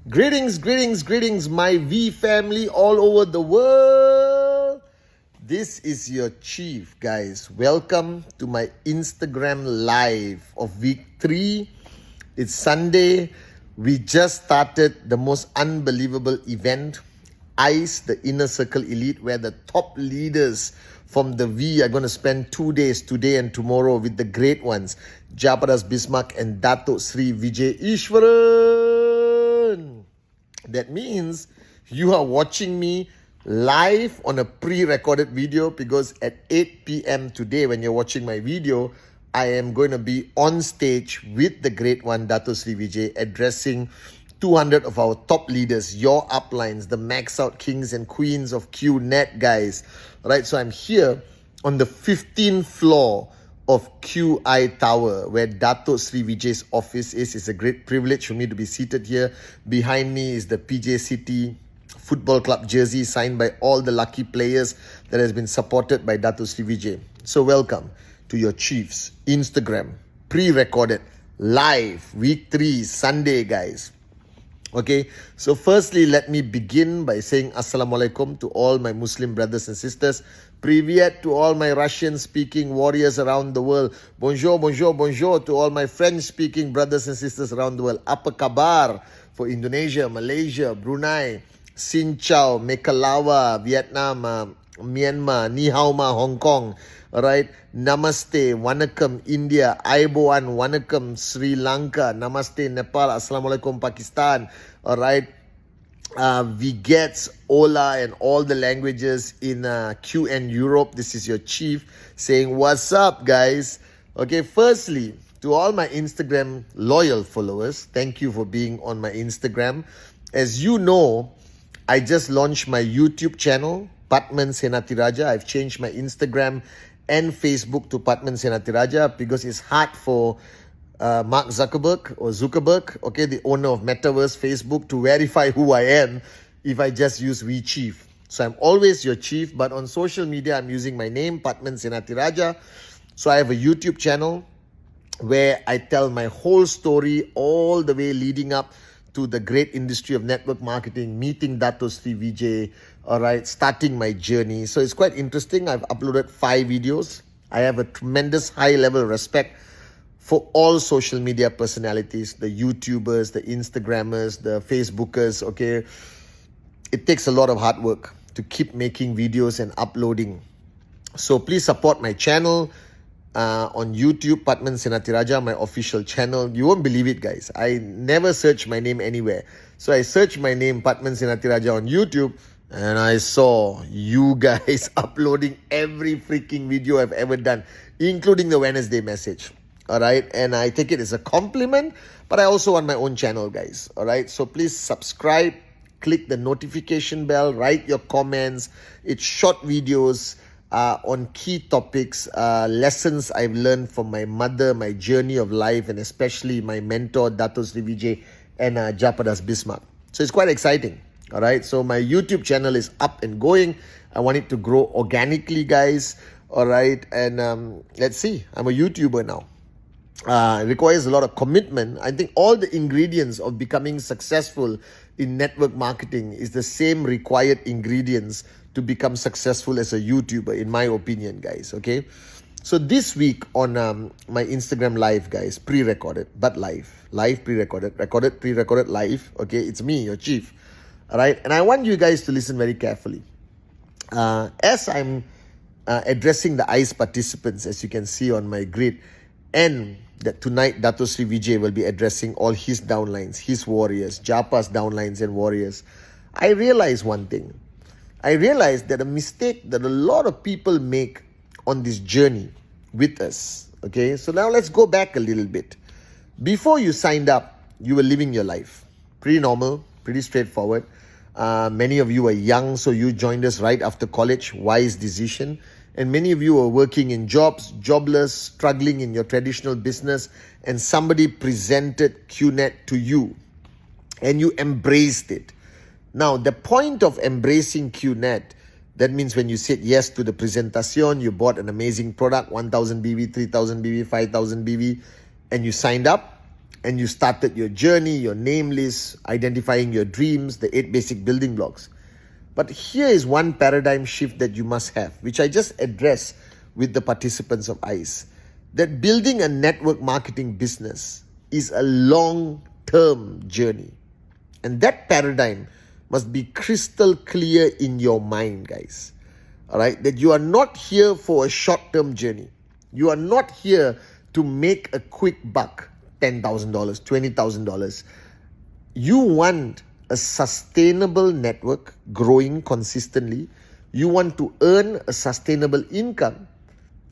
Greetings, my V family all over the world. This is your chief, guys. Welcome to my Instagram live of week 3. It's Sunday. We just started the most unbelievable event, ICE, the Inner Circle Elite, where the top leaders from the V are going to spend 2 days, today and tomorrow, with the great ones, Japadas Bismarck and Dato Sri Vijay Ishwaran. That means you are watching me live on a pre-recorded video, because at 8 p.m. today, when you're watching my video, I am going to be on stage with the great one, Dato Sri Vijay, addressing 200 of our top leaders, your uplines, the max out kings and queens of QNet, guys. All right, so I'm here on the 15th floor of QI Tower, where Dato Sri Vijay's office is. It's a great privilege for me to be seated here. Behind me is the PJ City Football Club jersey signed by all the lucky players that has been supported by Dato Sri Vijay. So welcome to your Chiefs Instagram pre-recorded live week 3 Sunday, guys. Okay, so firstly, let me begin by saying Assalamualaikum to all my Muslim brothers and sisters. Privyet to all my Russian-speaking warriors around the world. Bonjour to all my French-speaking brothers and sisters around the world. Apa kabar for Indonesia, Malaysia, Brunei, Xin Chao, Mekalawa, Vietnam, Myanmar, Ni Hao Ma, Hong Kong. Alright, Namaste, Wanakam, India, Aiboan, Wanakam, Sri Lanka, Namaste, Nepal, Assalamualaikum, Pakistan. Alright, Vigets, Ola, and all the languages in QN Europe. This is your chief saying, what's up, guys? Okay, firstly, to all my Instagram loyal followers, thank you for being on my Instagram. As you know, I just launched my YouTube channel, Patman Senatiraja. I've changed my Instagram and Facebook to Patman Senatiraja because it's hard for Mark Zuckerberg, okay, the owner of Metaverse Facebook, to verify who I am if I just use WeChief. So I'm always your chief, but on social media, I'm using my name, Patman Senatiraja. So I have a YouTube channel where I tell my whole story all the way leading up to the great industry of network marketing, meeting Dato Sri Vijay, all right, starting my journey. So it's quite interesting. I've uploaded 5 videos. I have a tremendous high-level respect for all social media personalities, the YouTubers, the Instagrammers, the Facebookers, okay? It takes a lot of hard work to keep making videos and uploading. So please support my channel. On YouTube, Patman Senatiraja, my official channel. You won't believe it, guys. I never search my name anywhere. So I searched my name, Patman Senatiraja, on YouTube, and I saw you guys uploading every freaking video I've ever done, including the Wednesday message. Alright, and I take it as a compliment, but I also want my own channel, guys. Alright, so please subscribe, click the notification bell, write your comments. It's short videos on key topics, lessons I've learned from my mother, my journey of life, and especially my mentor, Dato Sri Vijay and Japadas Bismarck. So it's quite exciting. All right, so my YouTube channel is up and going. I want it to grow organically, guys. All right, and let's see. I'm a YouTuber now. It requires a lot of commitment. I think all the ingredients of becoming successful in network marketing is the same required ingredients to become successful as a YouTuber, in my opinion, guys, okay? So this week on my Instagram live, guys, pre-recorded, but live, pre-recorded, pre-recorded, live, okay? It's me, your chief, all right? And I want you guys to listen very carefully. As I'm addressing the ICE participants, as you can see on my grid, and that tonight Dato Sri Vijay will be addressing all his downlines, his warriors, Japa's downlines and warriors, I realized one thing. I realized that a mistake that a lot of people make on this journey with us, okay? So now let's go back a little bit. Before you signed up, you were living your life. Pretty normal, pretty straightforward. Many of you are young, so you joined us right after college. Wise decision. And many of you are working in jobs, jobless, struggling in your traditional business, and somebody presented QNet to you, and you embraced it. Now, the point of embracing QNet, that means when you said yes to the presentation, you bought an amazing product, 1000 BV, 3000 BV, 5000 BV, and you signed up, and you started your journey, your name list, identifying your dreams, the 8 basic building blocks. But here is one paradigm shift that you must have, which I just addressed with the participants of ICE, that building a network marketing business is a long-term journey. And that paradigm must be crystal clear in your mind, guys. All right, that you are not here for a short-term journey. You are not here to make a quick buck, $10,000, $20,000. You want a sustainable network growing consistently. You want to earn a sustainable income.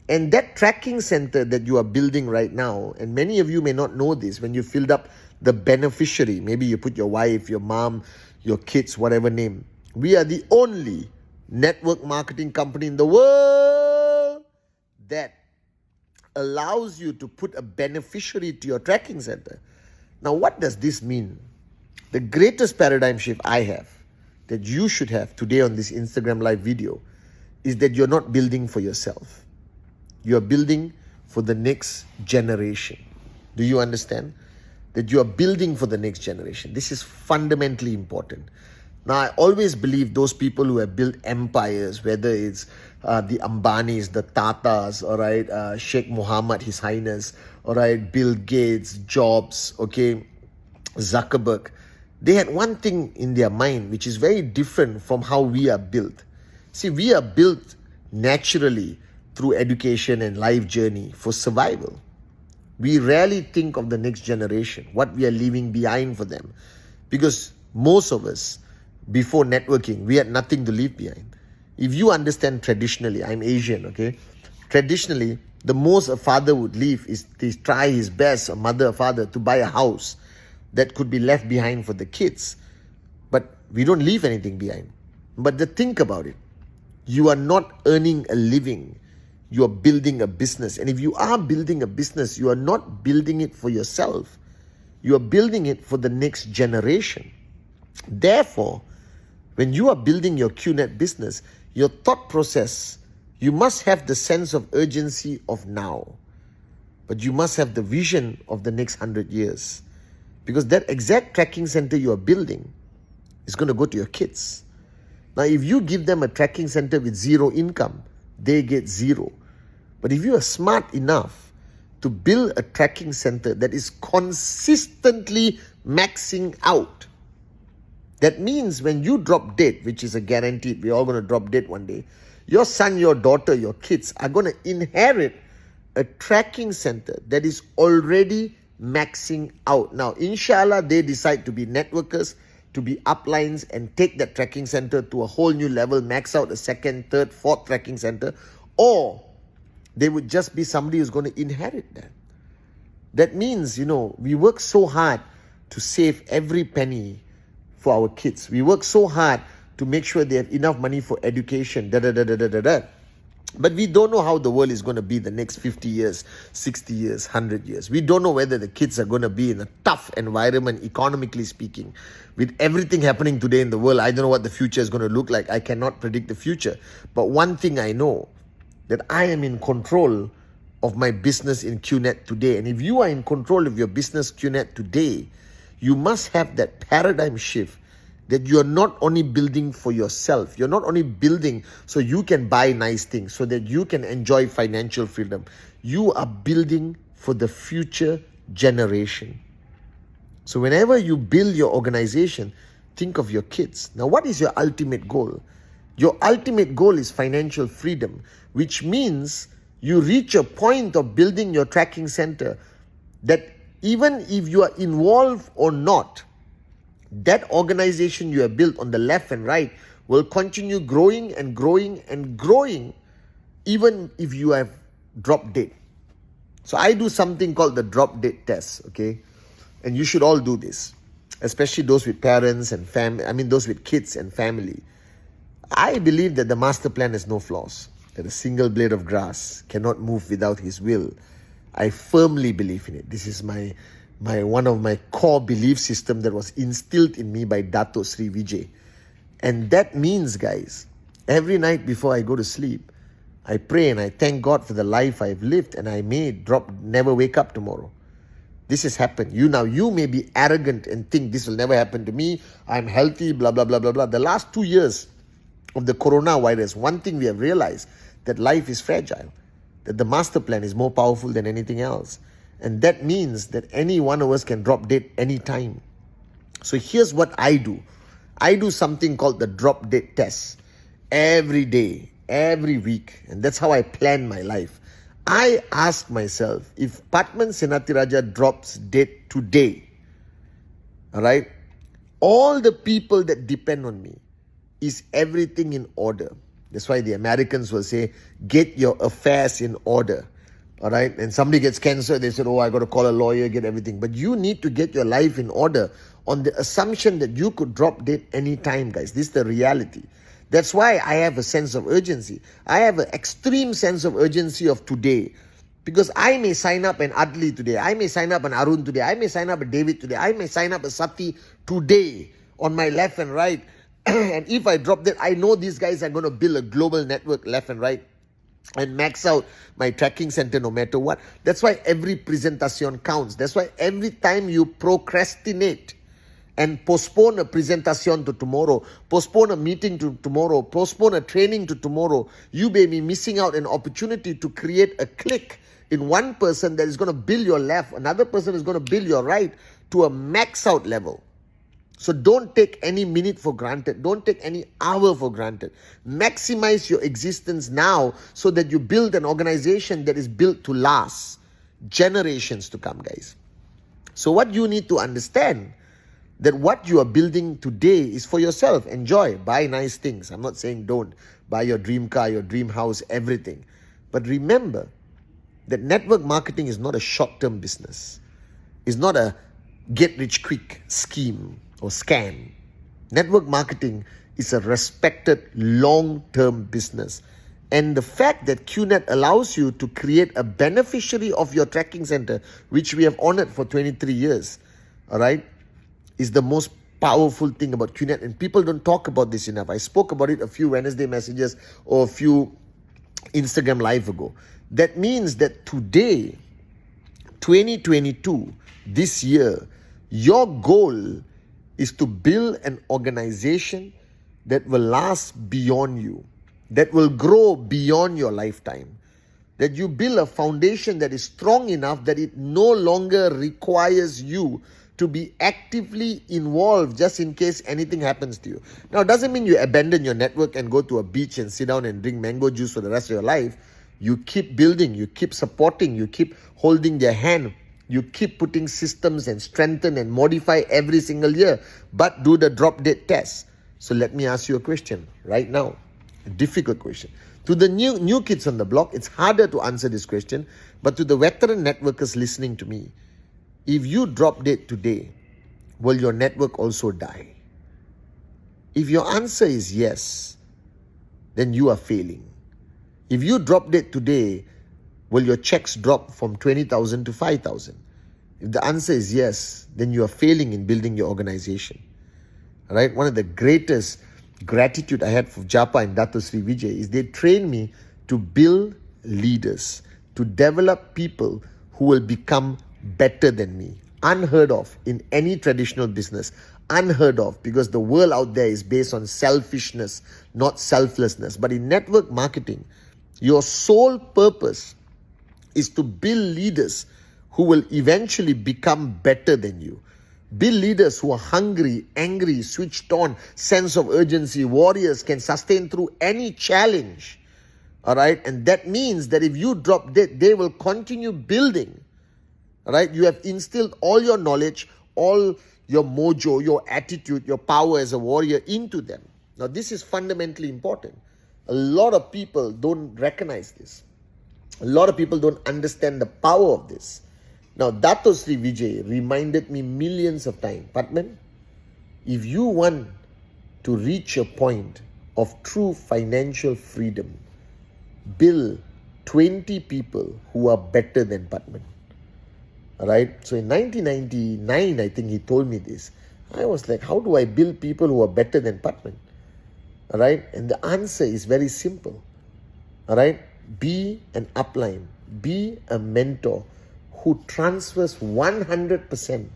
And that tracking center that you are building right now, and many of you may not know this, when you filled up the beneficiary, maybe you put your wife, your mom, your kids, whatever name. We are the only network marketing company in the world that allows you to put a beneficiary to your tracking center. Now, what does this mean? The greatest paradigm shift I have, that you should have today on this Instagram live video, is that you're not building for yourself. You're building for the next generation. Do you understand? That you are building for the next generation. This is fundamentally important. Now, I always believe those people who have built empires, whether it's the Ambanis, the Tatas, all right, Sheikh Mohammed, His Highness, all right, Bill Gates, Jobs, okay, Zuckerberg, they had one thing in their mind which is very different from how we are built. See, we are built naturally through education and life journey for survival. We rarely think of the next generation, what we are leaving behind for them. Because most of us, before networking, we had nothing to leave behind. If you understand traditionally, I'm Asian, okay? Traditionally, the most a father would leave is to try his best, a mother, a father, to buy a house that could be left behind for the kids. But we don't leave anything behind. But think about it. You are not earning a living. You are building a business. And if you are building a business, you are not building it for yourself. You are building it for the next generation. Therefore, when you are building your QNet business, your thought process, you must have the sense of urgency of now. But you must have the vision of the next 100 years. Because that exact tracking center you are building is going to go to your kids. Now, if you give them a tracking center with zero income, they get zero. But if you are smart enough to build a tracking center that is consistently maxing out, that means when you drop dead, which is a guaranteed, we're all going to drop dead one day, your son, your daughter, your kids are going to inherit a tracking center that is already maxing out. Now, inshallah, they decide to be networkers, to be uplines, and take that tracking center to a whole new level, max out a second, third, fourth tracking center, or they would just be somebody who's going to inherit that. That means, we work so hard to save every penny for our kids. We work so hard to make sure they have enough money for education, But we don't know how the world is going to be the next 50 years, 60 years, 100 years. We don't know whether the kids are going to be in a tough environment, economically speaking. With everything happening today in the world, I don't know what the future is going to look like. I cannot predict the future. But one thing I know, that I am in control of my business in QNet today. And if you are in control of your business QNet today, you must have that paradigm shift that you're not only building for yourself, you're not only building so you can buy nice things, so that you can enjoy financial freedom. You are building for the future generation. So whenever you build your organization, think of your kids. Now, what is your ultimate goal? Your ultimate goal is financial freedom, which means you reach a point of building your tracking center that even if you are involved or not, that organization you have built on the left and right will continue growing and growing and growing even if you have dropped dead. So I do something called the drop dead test, okay? And you should all do this, especially those with parents and those with kids and family. I believe that the master plan has no flaws, that a single blade of grass cannot move without his will. I firmly believe in it. This is my one of my core belief system that was instilled in me by Dato Sri Vijay. And that means, guys, every night before I go to sleep, I pray and I thank God for the life I've lived, and I may never wake up tomorrow. This has happened. You may be arrogant and think this will never happen to me. I'm healthy, blah, blah, blah, blah, blah. The last 2 years of the coronavirus, one thing we have realized, that life is fragile, that the master plan is more powerful than anything else. And that means that any one of us can drop dead anytime. So here's what I do. I do something called the drop dead test every day, every week. And that's how I plan my life. I ask myself, if Patman Senatiraja drops dead today, all right, all the people that depend on me, is everything in order? That's why the Americans will say, get your affairs in order. All right. And somebody gets cancer, they said, oh, I got to call a lawyer, get everything. But you need to get your life in order on the assumption that you could drop dead anytime, guys. This is the reality. That's why I have a sense of urgency. I have an extreme sense of urgency of today. Because I may sign up an Adli today. I may sign up an Arun today. I may sign up a David today. I may sign up a Sati today on my left and right. And if I drop that, I know these guys are going to build a global network left and right and max out my tracking center no matter what. That's why every presentation counts. That's why every time you procrastinate and postpone a presentation to tomorrow, postpone a meeting to tomorrow, postpone a training to tomorrow, you may be missing out an opportunity to create a click in one person that is going to build your left, another person is going to build your right to a max out level. So don't take any minute for granted. Don't take any hour for granted. Maximize your existence now so that you build an organization that is built to last generations to come, guys. So what you need to understand, that what you are building today is for yourself. Enjoy, buy nice things. I'm not saying don't. Buy your dream car, your dream house, everything. But remember that network marketing is not a short-term business. It's not a get-rich-quick scheme or scam. Network marketing is a respected long-term business. And the fact that QNet allows you to create a beneficiary of your tracking center, which we have honored for 23 years, all right, is the most powerful thing about QNet. And people don't talk about this enough. I spoke about it a few Wednesday messages or a few Instagram live ago. That means that today, 2022, this year, your goal is to build an organization that will last beyond you, that will grow beyond your lifetime, that you build a foundation that is strong enough that it no longer requires you to be actively involved just in case anything happens to you. Now, it doesn't mean you abandon your network and go to a beach and sit down and drink mango juice for the rest of your life. You keep building, you keep supporting, you keep holding their hand. You keep putting systems and strengthen and modify every single year, but do the drop dead test. So let me ask you a question right now, a difficult question. To the new kids on the block, it's harder to answer this question, but to the veteran networkers listening to me, if you drop dead today, will your network also die? If your answer is yes, then you are failing. If you drop dead today, will your checks drop from 20,000 to 5,000? If the answer is yes, then you are failing in building your organization. All right? One of the greatest gratitude I had for Japa and Dato Sri Vijay is they trained me to build leaders, to develop people who will become better than me. Unheard of in any traditional business. Unheard of, because the world out there is based on selfishness, not selflessness. But in network marketing, your sole purpose is to build leaders who will eventually become better than you. Build leaders who are hungry, angry, switched on, sense of urgency, warriors, can sustain through any challenge. All right? And that means that if you drop dead, they will continue building. All right? You have instilled all your knowledge, all your mojo, your attitude, your power as a warrior into them. Now, this is fundamentally important. A lot of people don't recognize this. A lot of people don't understand the power of this. Now, Dato Sri Vijay reminded me millions of times, Patman, if you want to reach a point of true financial freedom, build 20 people who are better than Patman. All right? So in 1999, I think he told me this. I was like, how do I build people who are better than Patman? All right? And the answer is very simple. All right? Be an upline. Be a mentor who transfers 100%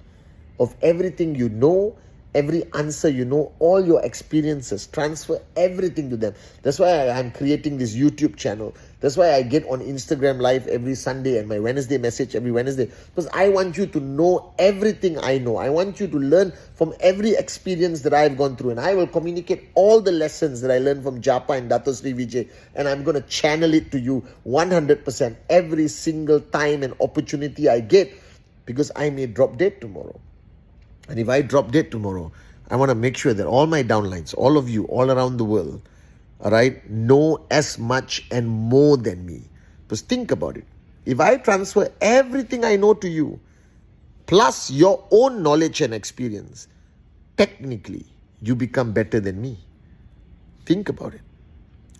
of everything you know, every answer you know, all your experiences, transfer everything to them. That's why I'm creating this YouTube channel. That's why I get on Instagram Live every Sunday and my Wednesday message every Wednesday. Because I want you to know everything I know. I want you to learn from every experience that I've gone through. And I will communicate all the lessons that I learned from Japa and Dato Sri Vijay. And I'm going to channel it to you 100% every single time and opportunity I get. Because I may drop dead tomorrow. And if I drop dead tomorrow, I want to make sure that all my downlines, all of you, all around the world, all right, know as much and more than me. Because think about it. If I transfer everything I know to you, plus your own knowledge and experience, technically, you become better than me. Think about it.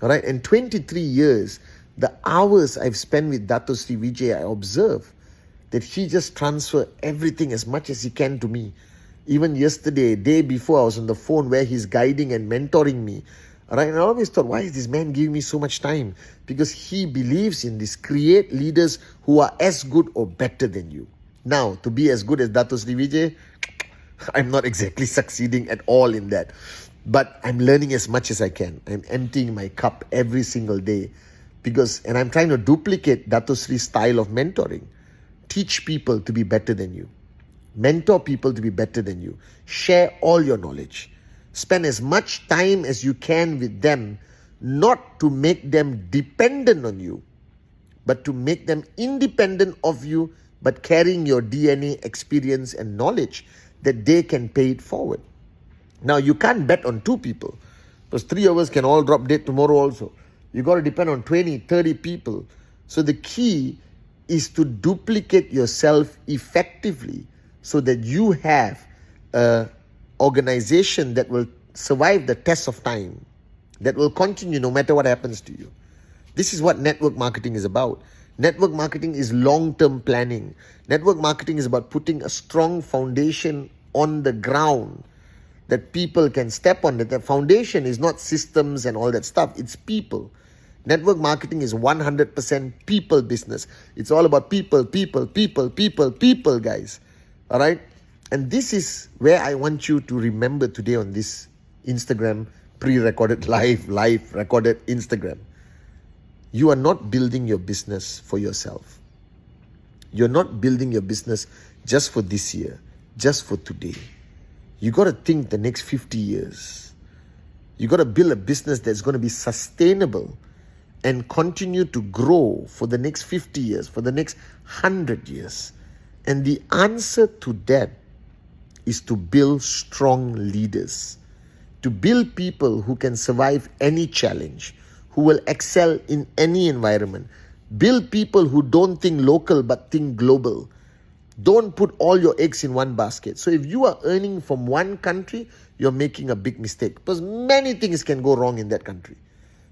All right, and 23 years, the hours I've spent with Dato Sri Vijay, I observe that he just transfer everything as much as he can to me. Even yesterday, day before, I was on the phone where he's guiding and mentoring me. All right, and I always thought, why is this man giving me so much time? Because he believes in this. Create leaders who are as good or better than you. Now, to be as good as Dato Sri Vijay, I'm not exactly succeeding at all in that. But I'm learning as much as I can. I'm emptying my cup every single day. And I'm trying to duplicate Dato Sri's style of mentoring. Teach people to be better than you. Mentor people to be better than you. Share all your knowledge. Spend as much time as you can with them, not to make them dependent on you, but to make them independent of you, but carrying your DNA, experience, and knowledge that they can pay it forward. Now, you can't bet on 2 people, because 3 of us can all drop dead tomorrow also. You got to depend on 20, 30 people. So the key is to duplicate yourself effectively so that you have an organization that will survive the test of time, that will continue no matter what happens to you. This is what network marketing is about. Network marketing is long-term planning. Network marketing is about putting a strong foundation on the ground that people can step on. That the foundation is not systems and all that stuff. It's people. Network marketing is 100% people business. It's all about people, guys. All right? And this is where I want you to remember today on this Instagram pre-recorded live recorded Instagram. You are not building your business for yourself. You're not building your business just for this year, just for today. You got to think the next 50 years. You got to build a business that's going to be sustainable and continue to grow for the next 50 years, for the next 100 years. And the answer to that is to build strong leaders, to build people who can survive any challenge, who will excel in any environment. Build people who don't think local but think global. Don't put all your eggs in one basket. So if you are earning from one country, you're making a big mistake, because many things can go wrong in that country.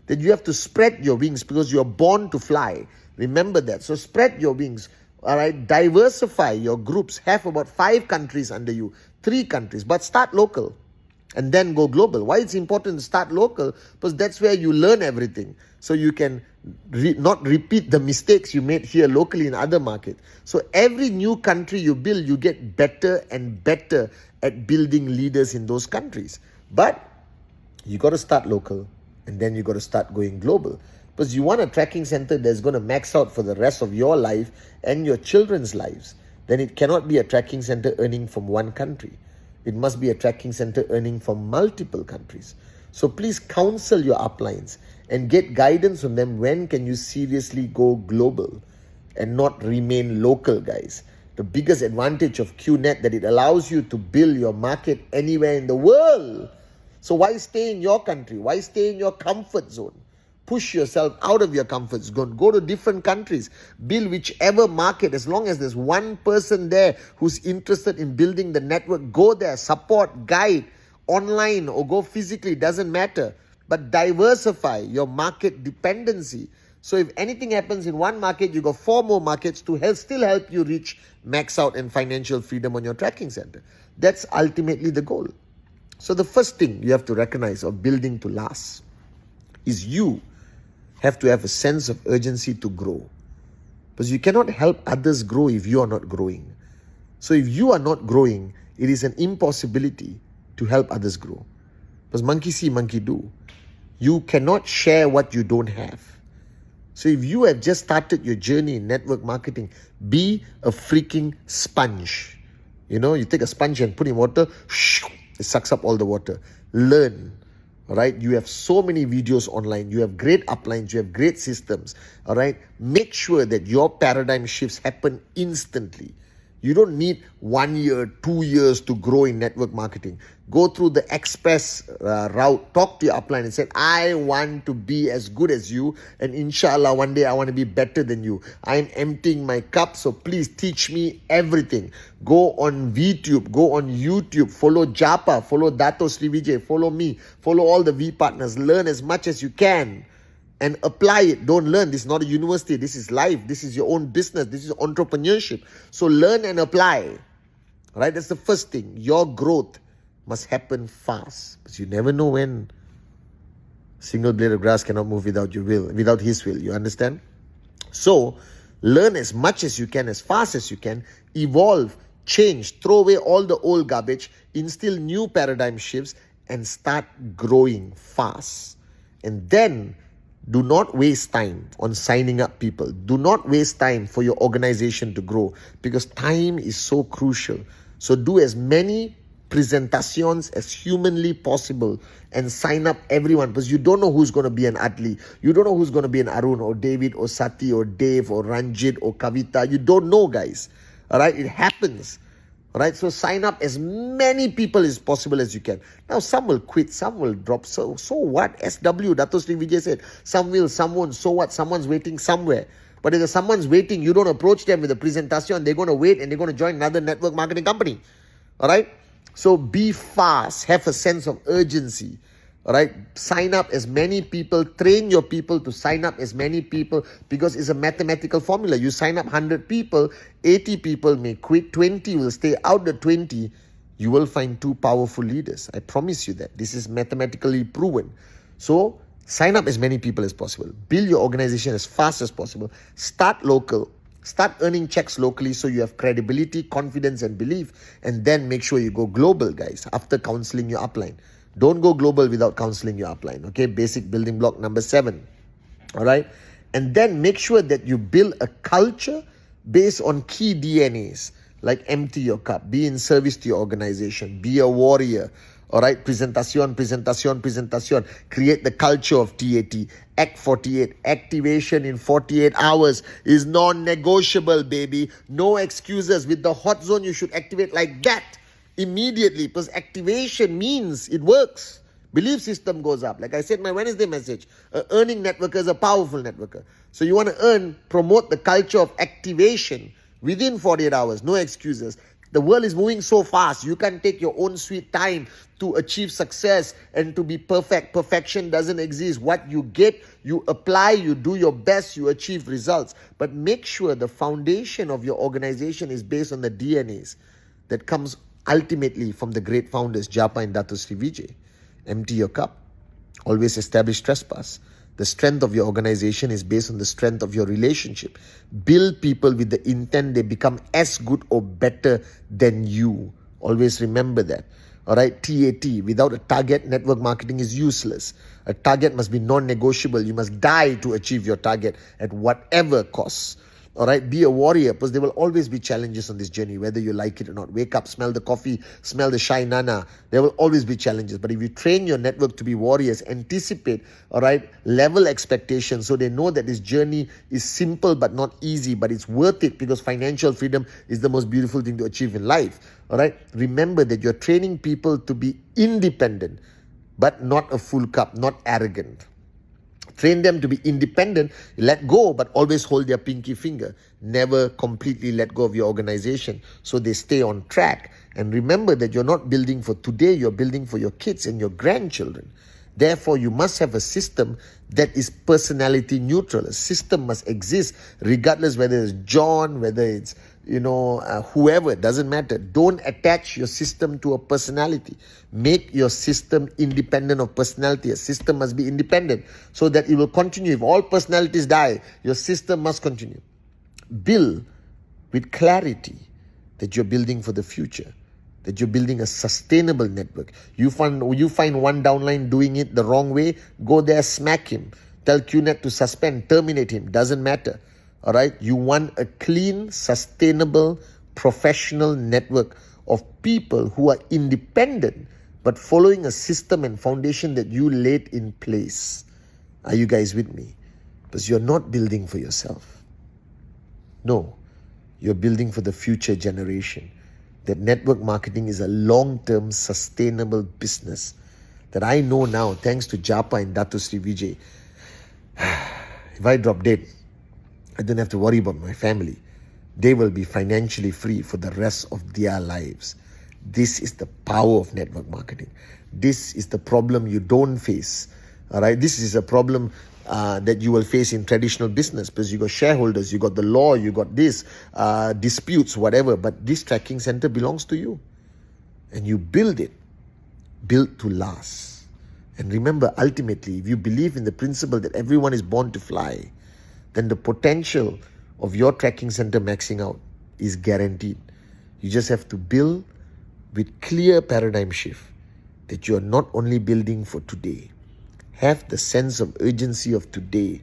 That you have to spread your wings, because you're born to fly. Remember that. So spread your wings. All right. Diversify your groups. Have about 5 countries under you, 3 countries, but start local and then go global. Why it's important to start local? Because that's where you learn everything. So you can not repeat the mistakes you made here locally in other markets. So every new country you build, you get better and better at building leaders in those countries. But you got to start local, and then you got to start going global. Because you want a tracking center that's going to max out for the rest of your life and your children's lives. Then it cannot be a tracking center earning from one country. It must be a tracking center earning from multiple countries. So please counsel your uplines and get guidance from them. When can you seriously go global and not remain local, guys? The biggest advantage of QNet, that it allows you to build your market anywhere in the world. So why stay in your country? Why stay in your comfort zone? Push yourself out of your comfort zone. Go to different countries. Build whichever market. As long as there's one person there who's interested in building the network, go there, support, guide, online or go physically, doesn't matter. But diversify your market dependency. So if anything happens in one market, you got 4 more markets to still help you reach max out and financial freedom on your tracking center. That's ultimately the goal. So the first thing you have to recognize of building to last is you have to have a sense of urgency to grow. Because you cannot help others grow if you are not growing. So if you are not growing, it is an impossibility to help others grow. Because monkey see, monkey do. You cannot share what you don't have. So if you have just started your journey in network marketing, be a freaking sponge. You know, you take a sponge and put in water, it sucks up all the water. Learn. All right, you have so many videos online, you have great uplines, you have great systems. All right, make sure that your paradigm shifts happen instantly. You don't need 1 year, 2 years to grow in network marketing. Go through the express route. Talk to your upline and say, I want to be as good as you. And inshallah, one day I want to be better than you. I'm emptying my cup, so please teach me everything. Go on VTube, go on YouTube, follow Japa, follow Dato Sri Vijay, follow me, follow all the V partners. Learn as much as you can. And apply it. Don't learn. This is not a university. This is life. This is your own business. This is entrepreneurship. So learn and apply. Right? That's the first thing. Your growth must happen fast. Because you never know when. Single blade of grass cannot move without your will, without his will. You understand? So learn as much as you can, as fast as you can. Evolve, change, throw away all the old garbage, instill new paradigm shifts, and start growing fast. And then do not waste time on signing up people. Do not waste time for your organization to grow, because time is so crucial. So do as many presentations as humanly possible and sign up everyone, because you don't know who's going to be an Atli. You don't know who's going to be an Arun or David or Sati or Dave or Ranjit or Kavita. You don't know, guys. All right, it happens. All right, so sign up as many people as possible as you can. Now, some will quit, some will drop. So what? SW, Dato Sri Vijay said, some will, some won't. So what? Someone's waiting somewhere. But if someone's waiting, you don't approach them with a presentation. They're going to wait and they're going to join another network marketing company. All right, so be fast, have a sense of urgency. All right, sign up as many people, train your people to sign up as many people, because it's a mathematical formula. You sign up 100 people, 80 people may quit, 20 will stay. Out the 20, you will find 2 powerful leaders. I promise you that. This is mathematically proven. So sign up as many people as possible. Build your organization as fast as possible. Start local. Start earning checks locally so you have credibility, confidence, and belief. And then make sure you go global, guys, after counseling your upline. Don't go global without counseling your upline. Okay, basic building block number 7. All right, and then make sure that you build a culture based on key DNAs, like empty your cup, be in service to your organization, be a warrior. All right, presentation. Create the culture of TAT. Act 48. Activation in 48 hours is non-negotiable, baby. No excuses. With the hot zone, you should activate like that. Immediately, because activation means it works. Belief system goes up. Like I said, my Wednesday message, an earning networker is a powerful networker. So you want to earn, promote the culture of activation within 48 hours. No excuses. The world is moving so fast. You can take your own sweet time to achieve success and to be perfect. Perfection doesn't exist. What you get, you apply, you do your best, you achieve results. But make sure the foundation of your organization is based on the DNAs that comes ultimately from the great founders, Japa and Dato Sri Vijay. Empty your cup. Always establish trespass. The strength of your organization is based on the strength of your relationship. Build people with the intent they become as good or better than you. Always remember that. All right, TAT, without a target, network marketing is useless. A target must be non-negotiable. You must die to achieve your target at whatever costs. All right, be a warrior, because there will always be challenges on this journey, whether you like it or not. Wake up, smell the coffee, smell the shai nana. There will always be challenges. But if you train your network to be warriors, anticipate, all right, level expectations so they know that this journey is simple but not easy, but it's worth it, because financial freedom is the most beautiful thing to achieve in life. All right, remember that you're training people to be independent, but not a full cup, not arrogant. Train them to be independent, let go, but always hold their pinky finger. Never completely let go of your organization so they stay on track. And remember that you're not building for today, you're building for your kids and your grandchildren. Therefore, you must have a system that is personality neutral. A system must exist regardless whether it's John, whether it's whoever, it doesn't matter. Don't attach your system to a personality. Make your system independent of personality. A system must be independent so that it will continue. If all personalities die, your system must continue. build with clarity that you're building for the future, that you're building a sustainable network. You find one downline doing it the wrong way, go there, smack him. Tell QNet to suspend, terminate him, doesn't matter. All right? You want a clean, sustainable, professional network of people who are independent but following a system and foundation that you laid in place. Are you guys with me? Because you're not building for yourself. No, you're building for the future generation. That network marketing is a long-term, sustainable business that I know now, thanks to Japa and Dato Sri Vijay. If I drop dead, I don't have to worry about my family. They will be financially free for the rest of their lives. This is the power of network marketing. This is the problem you don't face. All right, this is a problem that you will face in traditional business because you got shareholders, you got the law, you got this disputes, whatever. But this tracking center belongs to you, and you build it, built to last. And remember, ultimately, if you believe in the principle that everyone is born to fly, then the potential of your tracking center maxing out is guaranteed. You just have to build with clear paradigm shift that you are not only building for today, have the sense of urgency of today,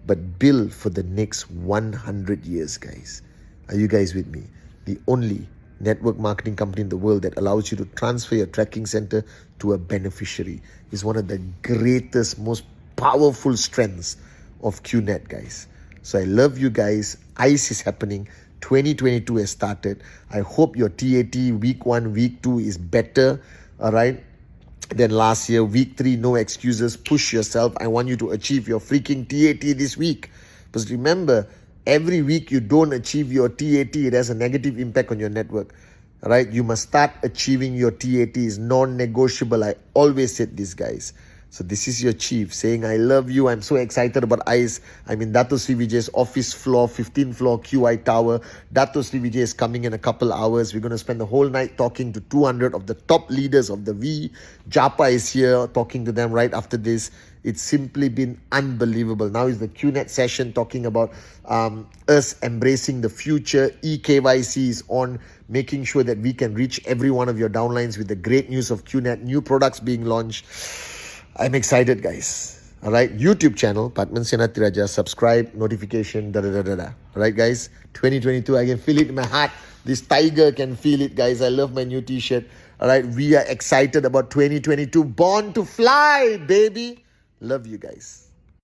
but build for the next 100 years, guys. Are you guys with me? The only network marketing company in the world that allows you to transfer your tracking center to a beneficiary is one of the greatest, most powerful strengths of QNet, guys. So I love you guys. ICE is happening. 2022 has started. I hope your TAT week 1, week 2 is better, all right, than last year. Week 3, no excuses. Push yourself. I want you to achieve your freaking TAT this week. Because remember, every week you don't achieve your TAT, it has a negative impact on your network. All right, you must start achieving your TAT. Is non-negotiable. I always said this, guys. So this is your chief saying, I love you. I'm so excited about ICE. I'm in Dato Sri Vijay's office floor, 15th floor, QI Tower. Dato Sri Vijay is coming in a couple hours. We're going to spend the whole night talking to 200 of the top leaders of the V. Japa is here talking to them right after this. It's simply been unbelievable. Now is the QNet session talking about us embracing the future. EKYC is on, making sure that we can reach every one of your downlines with the great news of QNet, new products being launched. I'm excited, guys. All right, YouTube channel, Patman Senatiraja, subscribe, notification, All right, guys, 2022, I can feel it in my heart. This tiger can feel it, guys. I love my new t-shirt. All right, we are excited about 2022. Born to fly, baby. Love you guys.